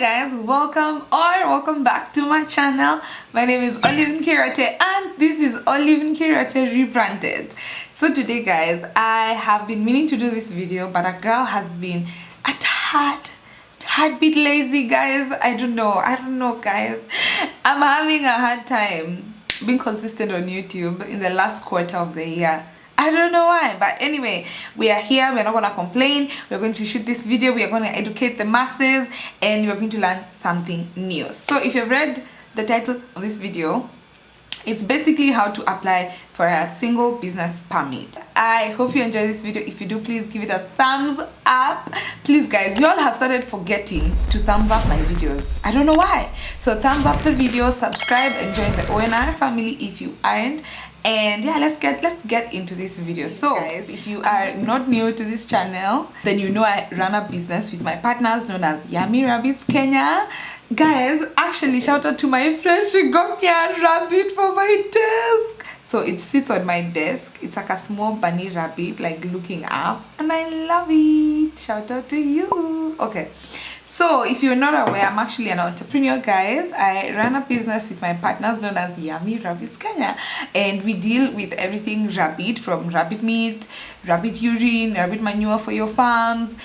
guys, welcome back to my channel. My name is Olive Nkirate and this is Olive Nkirate rebranded. So today guys, I have been meaning to do this video, but a girl has been a tad bit lazy guys. I don't know guys. I'm having a hard time being consistent on YouTube in the last quarter of the year. I don't know why, but anyway, we are here. We're not gonna complain. We're going to shoot this video. We are going to educate the masses and we're going to learn something new. So if you've read the title of this video, it's basically how to apply for a single business permit. I hope you enjoy this video. If you do, please give it a thumbs up. Please guys, you all have started forgetting to thumbs up my videos. I don't know why. So thumbs up the video, subscribe and join the ONR family if you aren't. And yeah, let's get into this video. So guys, if you are not new to this channel, then you know I run a business with my partners known as Yummy Rabbits Kenya. Guys, actually shout out to my friend, she got me a rabbit for my desk. So it sits on my desk. It's like a small bunny rabbit, like looking up, and I love it. Shout out to you. Okay, so if you're not aware, I'm actually an entrepreneur guys. I run a business with my partners known as Yummy Rabbits Kenya, and we deal with everything rabbit, from rabbit meat, rabbit urine, rabbit manure for your farms,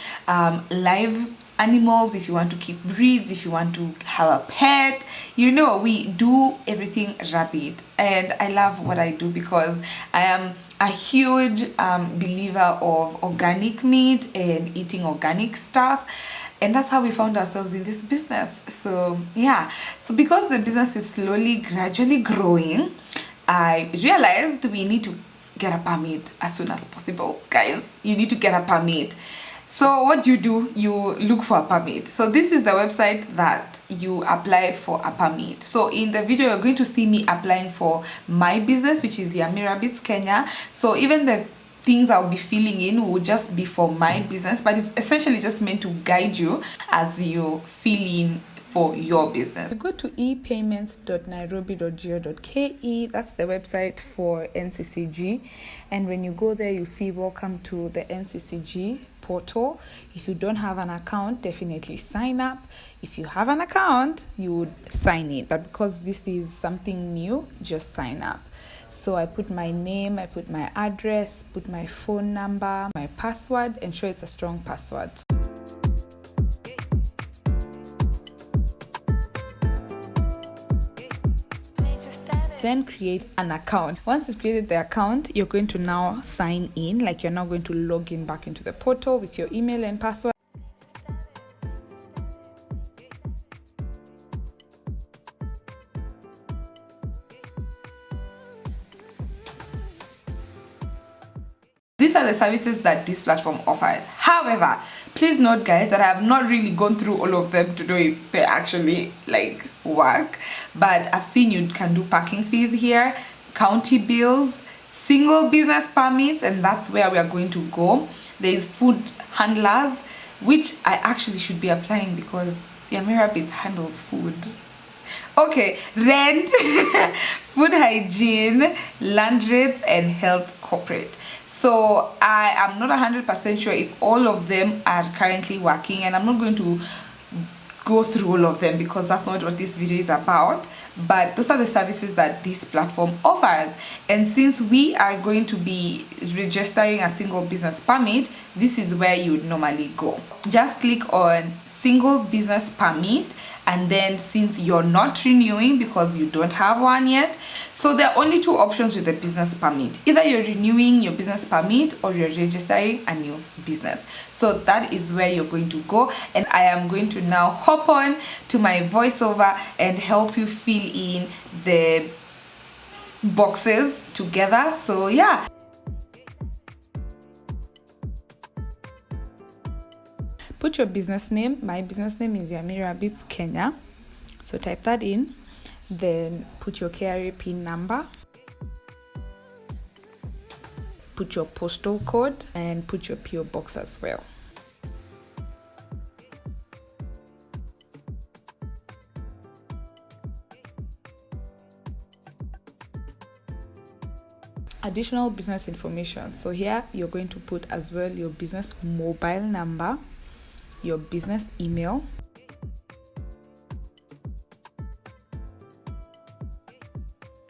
live animals if you want to keep breeds, if you want to have a pet, you know, we do everything rabbit. And I love what I do because I am a huge believer of organic meat and eating organic stuff. And that's how we found ourselves in this business. So yeah, so because the business is gradually growing, I realized we need to get a permit as soon as possible. Guys, you need to get a permit. So what do? You look for a permit. So this is the website that you apply for a permit. So in the video, you're going to see me applying for my business, which is Yummy Rabbits Kenya. So even the things I'll be filling in will just be for my business, but it's essentially just meant to guide you as you fill in for your business. Go to epayments.nairobi.go.ke. That's the website for NCCG, and when you go there, you see welcome to the NCCG Portal. If you don't have an account, definitely sign up. If you have an account, you would sign in, but because this is something new, just sign up. So I put my name, I put my address, put my phone number, my password, ensure it's a strong password. Then create an account. Once you've created the account, you're going to now sign in, like you're now going to log in back into the portal with your email and password. These are the services that this platform offers. However, please note guys that I have not really gone through all of them to know if they actually like work, but I've seen you can do parking fees here, county bills, single business permits, and that's where we are going to go. There is food handlers, which I actually should be applying because Yummy Rabbits handles food. Okay, rent, food hygiene, land rates, and health corporate. So I am not 100% sure if all of them are currently working, and I'm not going to go through all of them because that's not what this video is about. But those are the services that this platform offers, and since we are going to be registering a single business permit, this is where you would normally go. Just click on single business permit, and then since you're not renewing because you don't have one yet, so there are only two options with the business permit. Either you're renewing your business permit or you're registering a new business. So that is where you're going to go, and I am going to now hop on to my voiceover and help you fill in the boxes together. So yeah. Put your business name. My business name is Yummy Rabbits Kenya. So type that in. Then put your KRA PIN number. Put your postal code and put your PO box as well. Additional business information. So here you're going to put as well your business mobile number, your business email,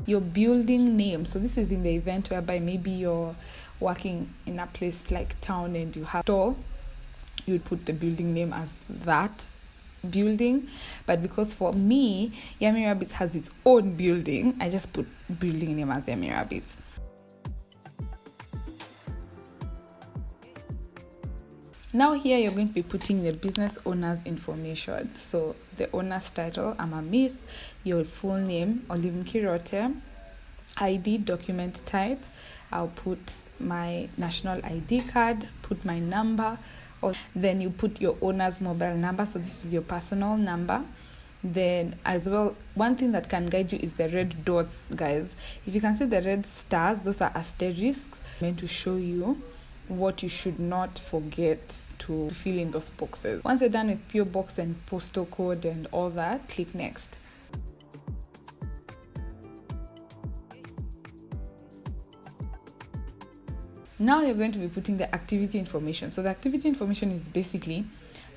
your building name. So this is in the event whereby maybe you're working in a place like town and you have a store, you would put the building name as that building. But because for me, Yummy Rabbits has its own building, I just put building name as Yummy Rabbits. Now here you're going to be putting the business owner's information. So the owner's title, I'm a Miss, your full name, Olivin Kirote, ID, document type, I'll put my national ID card, put my number, or then you put your owner's mobile number. So this is your personal number. Then as well, one thing that can guide you is the red dots, guys. If you can see the red stars, those are asterisks meant to show you what you should not forget to fill in those boxes. Once you're done with PO box and postal code and all that, click next. Now you're going to be putting the activity information. So the activity information is basically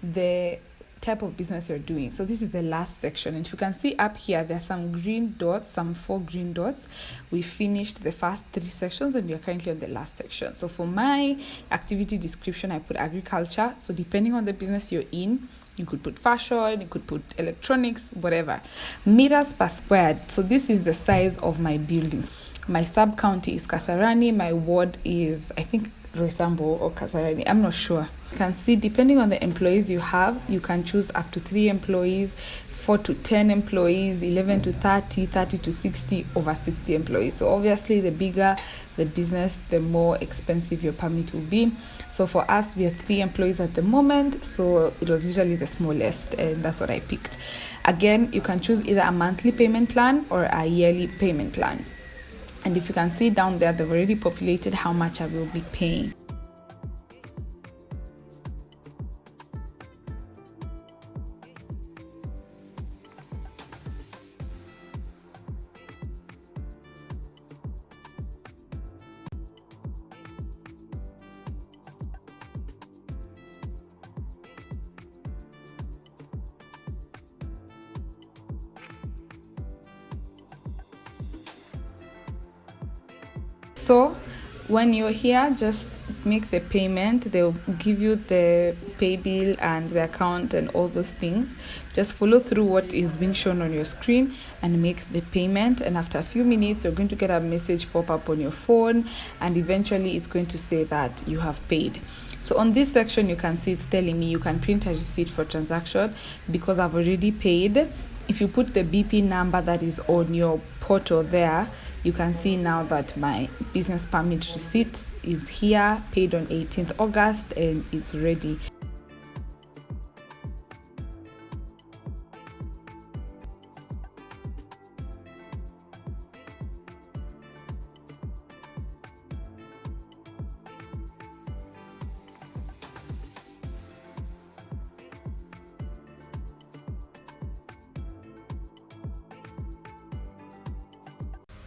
the type of business you're doing. So this is the last section, and if you can see up here, there's some green dots, some 4 green dots. We finished the first 3 sections and we are currently on the last section. So for my activity description, I put agriculture. So depending on the business you're in, you could put fashion, you could put electronics, whatever. Meters per squared. So this is the size of my buildings. My sub county is Kasarani. My ward is, I think, Roysambo or Kasarani. I'm not sure. You can see depending on the employees you have, you can choose up to 3 employees, 4 to 10 employees, 11 to 30, 30 to 60, over 60 employees. So obviously the bigger the business, the more expensive your permit will be. So for us, we have 3 employees at the moment, so it was literally the smallest, and that's what I picked. Again, you can choose either a monthly payment plan or a yearly payment plan. And if you can see down there, they've already populated how much I will be paying. So when you're here, just make the payment. They'll give you the pay bill and the account and all those things. Just follow through what is being shown on your screen and make the payment. And after a few minutes, you're going to get a message pop up on your phone, and eventually it's going to say that you have paid. So on this section, you can see it's telling me you can print a receipt for transaction because I've already paid. If you put the BP number that is on your portal there, you can see now that my business permit receipt is here, paid on 18th August, and it's ready.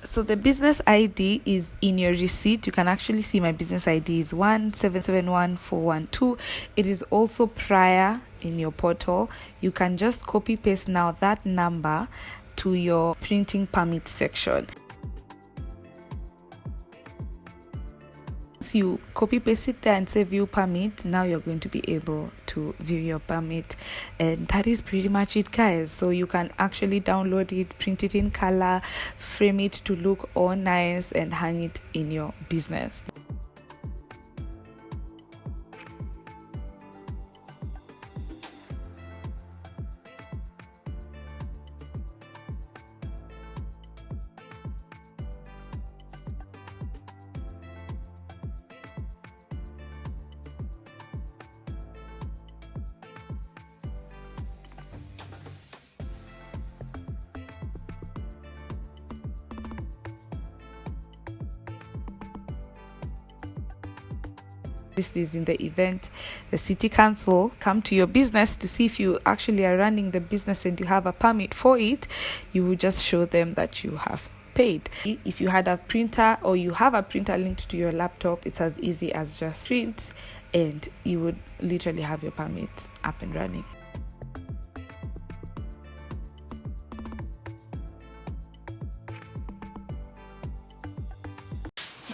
So the business ID is in your receipt. You can actually see my business ID is 1771412. It is also prior in your portal. You can just copy paste now that number to your printing permit section. Once you copy paste it there and say view permit, now you're going to be able to view your permit, and that is pretty much it, guys. So you can actually download it, print it in color, frame it to look all nice, and hang it in your business. This is in the event the city council come to your business to see if you actually are running the business and you have a permit for it. You will just show them that you have paid. If you had a printer or you have a printer linked to your laptop, it's as easy as just print and you would literally have your permit up and running.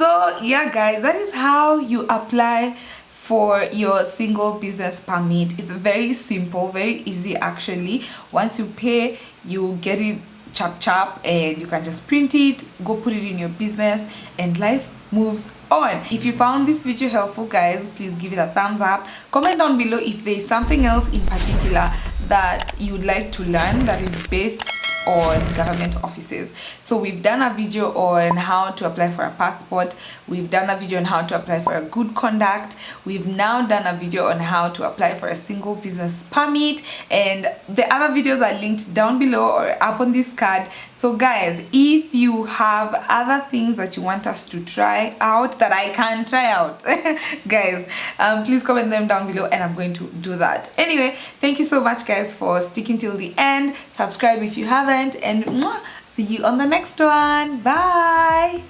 So yeah guys, that is how you apply for your single business permit. It's very simple, very easy actually. Once you pay, you get it chap and you can just print it, go put it in your business, and life moves on. If you found this video helpful guys, please give it a thumbs up. Comment down below if there is something else in particular that you would like to learn that is based on government offices. So we've done a video on how to apply for a passport, we've done a video on how to apply for a good conduct, we've now done a video on how to apply for a single business permit, and the other videos are linked down below or up on this card. So guys, if you have other things that you want us to try out that I can try out guys, please comment them down below and I'm going to do that. Anyway, thank you so much guys for sticking till the end. Subscribe if you haven't, and see you on the next one. Bye.